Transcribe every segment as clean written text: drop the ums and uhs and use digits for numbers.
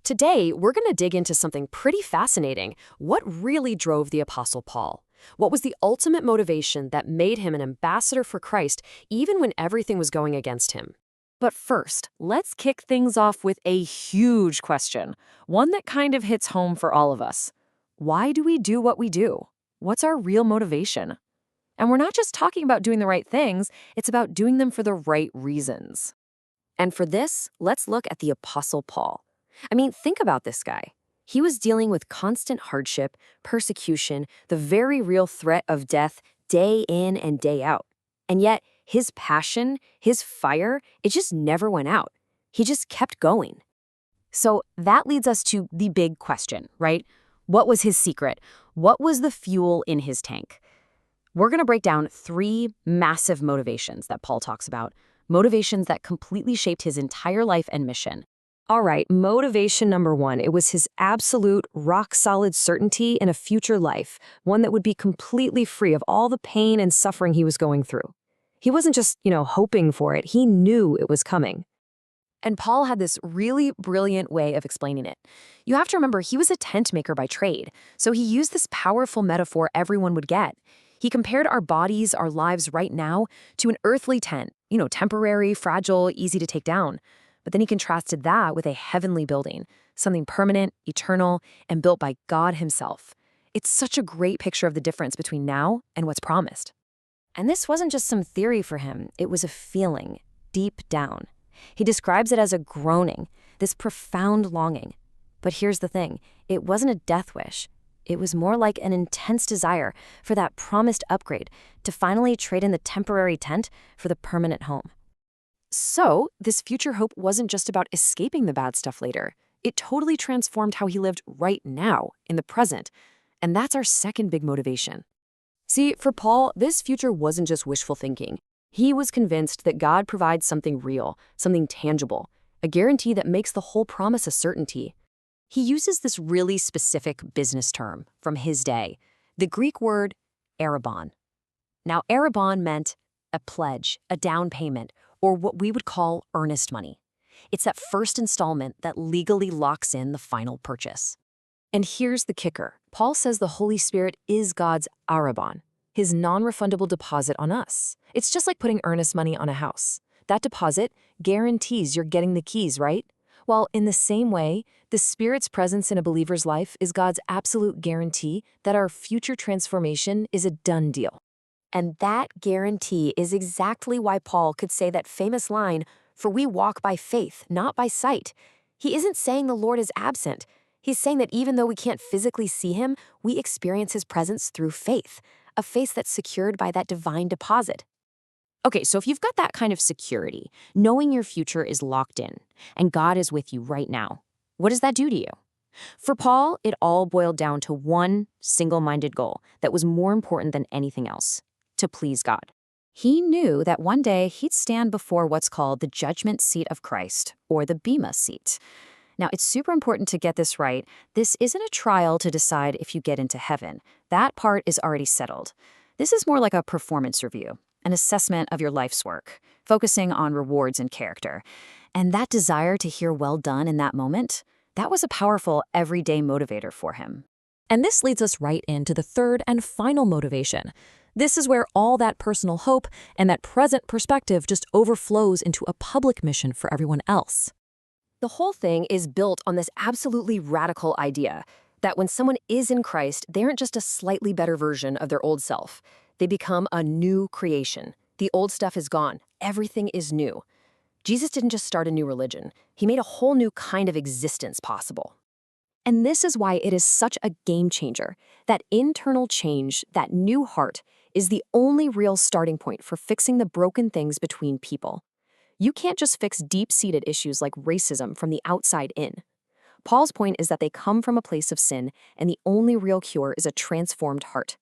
Today, we're going to dig into something pretty fascinating. What really drove the Apostle Paul? What was the ultimate motivation that made him an ambassador for Christ even when everything was going against him? But first, let's kick things off with a huge question, one that kind of hits home for all of us. Why do we do what we do? What's our real motivation? And we're not just talking about doing the right things, it's about doing them for the right reasons. And for this, let's look at the Apostle Paul. I mean, think about this guy. He was dealing with constant hardship, persecution, the very real threat of death day in and day out. And yet, his passion, his fire, it just never went out. He just kept going. So that leads us to the big question, right? What was his secret? What was the fuel in his tank? We're going to break down 3 massive motivations that Paul talks about, motivations that completely shaped his entire life and mission. All right, motivation number 1, it was his absolute rock-solid certainty in a future life, one that would be completely free of all the pain and suffering he was going through. He wasn't just, hoping for it, he knew it was coming. And Paul had this really brilliant way of explaining it. You have to remember, he was a tent maker by trade, so he used this powerful metaphor everyone would get. He compared our bodies, our lives right now, to an earthly tent, temporary, fragile, easy to take down. But then he contrasted that with a heavenly building, something permanent, eternal, and built by God himself. It's such a great picture of the difference between now and what's promised. And this wasn't just some theory for him, it was a feeling, deep down. He describes it as a groaning, this profound longing. But here's the thing, it wasn't a death wish. It was more like an intense desire for that promised upgrade, to finally trade in the temporary tent for the permanent home. So, this future hope wasn't just about escaping the bad stuff later. It totally transformed how he lived right now, in the present. And that's our second big motivation. See, for Paul, this future wasn't just wishful thinking. He was convinced that God provides something real, something tangible, a guarantee that makes the whole promise a certainty. He uses this really specific business term from his day, the Greek word arrabon. Now, arrabon meant a pledge, a down payment, or what we would call earnest money. It's that first installment that legally locks in the final purchase. And here's the kicker. Paul says the Holy Spirit is God's arrabon, his non-refundable deposit on us. It's just like putting earnest money on a house. That deposit guarantees you're getting the keys, right? Well, in the same way, the Spirit's presence in a believer's life is God's absolute guarantee that our future transformation is a done deal. And that guarantee is exactly why Paul could say that famous line, "For we walk by faith, not by sight." He isn't saying the Lord is absent. He's saying that even though we can't physically see him, we experience his presence through faith, a faith that's secured by that divine deposit. Okay, so if you've got that kind of security, knowing your future is locked in, and God is with you right now, what does that do to you? For Paul, it all boiled down to one single-minded goal that was more important than anything else: to please God. He knew that one day he'd stand before what's called the judgment seat of Christ, or the Bema seat. Now, it's super important to get this right. This isn't a trial to decide if you get into heaven. That part is already settled. This is more like a performance review, an assessment of your life's work, focusing on rewards and character. And that desire to hear "well done" in that moment, that was a powerful everyday motivator for him. And this leads us right into the third and final motivation. This is where all that personal hope and that present perspective just overflows into a public mission for everyone else. The whole thing is built on this absolutely radical idea that when someone is in Christ, they aren't just a slightly better version of their old self. They become a new creation. The old stuff is gone. Everything is new. Jesus didn't just start a new religion. He made a whole new kind of existence possible. And this is why it is such a game changer. That internal change, that new heart, is the only real starting point for fixing the broken things between people. You can't just fix deep-seated issues like racism from the outside in. Paul's point is that they come from a place of sin, and the only real cure is a transformed heart.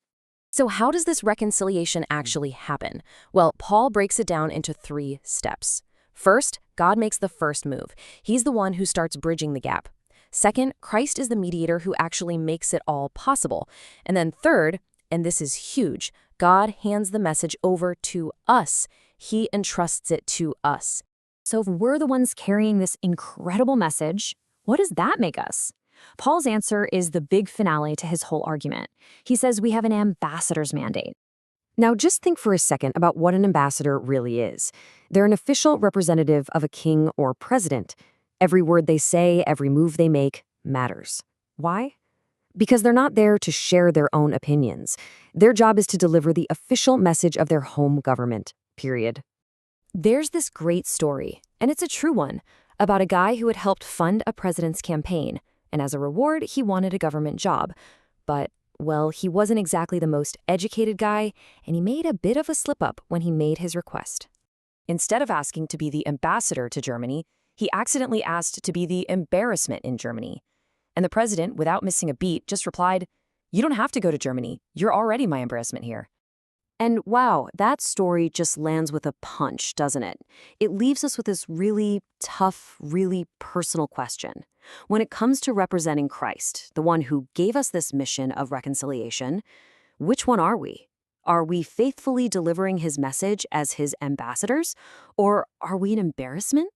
So how does this reconciliation actually happen? Well, Paul breaks it down into 3 steps. First, God makes the first move. He's the one who starts bridging the gap. Second, Christ is the mediator who actually makes it all possible. And then third, and this is huge, God hands the message over to us. He entrusts it to us. So if we're the ones carrying this incredible message, What does that make us? Paul's answer is the big finale to his whole argument. He says we have an ambassador's mandate. Now, just think for a second about what an ambassador really is. They're an official representative of a king or president. Every word they say, every move they make matters. Why? Because they're not there to share their own opinions. Their job is to deliver the official message of their home government, period. There's this great story, and it's a true one, about a guy who had helped fund a president's campaign, and as a reward, he wanted a government job. But, well, he wasn't exactly the most educated guy, and he made a bit of a slip-up when he made his request. Instead of asking to be the ambassador to Germany, he accidentally asked to be the embarrassment in Germany. And the president, without missing a beat, just replied, "You don't have to go to Germany. You're already my embarrassment here." And wow, that story just lands with a punch, doesn't it? It leaves us with this really tough, really personal question. When it comes to representing Christ, the one who gave us this mission of reconciliation, which one are we? Are we faithfully delivering his message as his ambassadors, or are we an embarrassment?